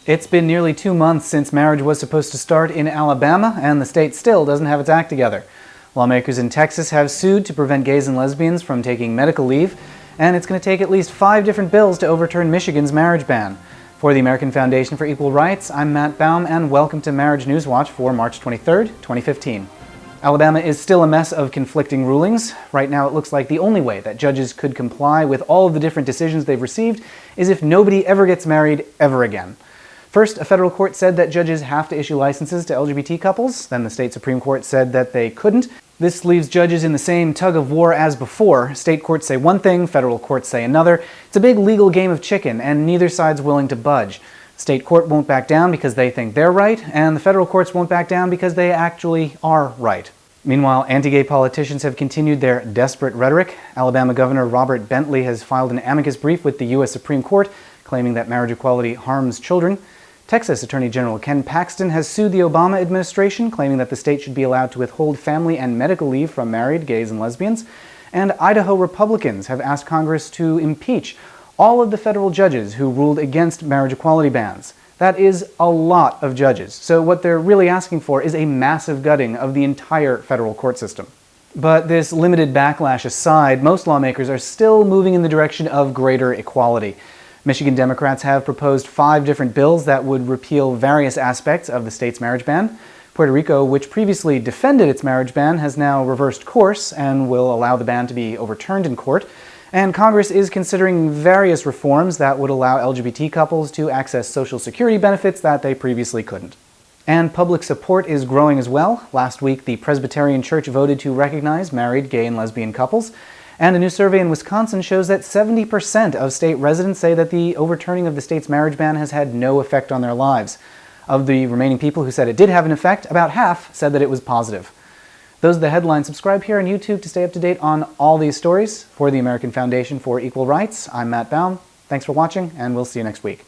It's been nearly 2 months since marriage was supposed to start in Alabama, and the state still doesn't have its act together. Lawmakers in Texas have sued to prevent gays and lesbians from taking medical leave, and it's going to take at least 5 different bills to overturn Michigan's marriage ban. For the American Foundation for Equal Rights, I'm Matt Baum, and welcome to Marriage News Watch for March 23, 2015. Alabama is still a mess of conflicting rulings. Right now it looks like the only way that judges could comply with all of the different decisions they've received is if nobody ever gets married ever again. First, a federal court said that judges have to issue licenses to LGBT couples. Then the state Supreme Court said that they couldn't. This leaves judges in the same tug-of-war as before. State courts say one thing, federal courts say another. It's a big legal game of chicken, and neither side's willing to budge. State court won't back down because they think they're right, and the federal courts won't back down because they actually are right. Meanwhile, anti-gay politicians have continued their desperate rhetoric. Alabama Governor Robert Bentley has filed an amicus brief with the U.S. Supreme Court, claiming that marriage equality harms children. Texas Attorney General Ken Paxton has sued the Obama administration, claiming that the state should be allowed to withhold family and medical leave from married gays and lesbians. And Idaho Republicans have asked Congress to impeach all of the federal judges who ruled against marriage equality bans. That is a lot of judges, so what they're really asking for is a massive gutting of the entire federal court system. But this limited backlash aside, most lawmakers are still moving in the direction of greater equality. Michigan Democrats have proposed 5 different bills that would repeal various aspects of the state's marriage ban. Puerto Rico, which previously defended its marriage ban, has now reversed course and will allow the ban to be overturned in court. And Congress is considering various reforms that would allow LGBT couples to access Social Security benefits that they previously couldn't. And public support is growing as well. Last week, the Presbyterian Church voted to recognize married gay and lesbian couples. And a new survey in Wisconsin shows that 70% of state residents say that the overturning of the state's marriage ban has had no effect on their lives. Of the remaining people who said it did have an effect, about half said that it was positive. Those are the headlines. Subscribe here on YouTube to stay up to date on all these stories. For the American Foundation for Equal Rights, I'm Matt Baum. Thanks for watching, and we'll see you next week.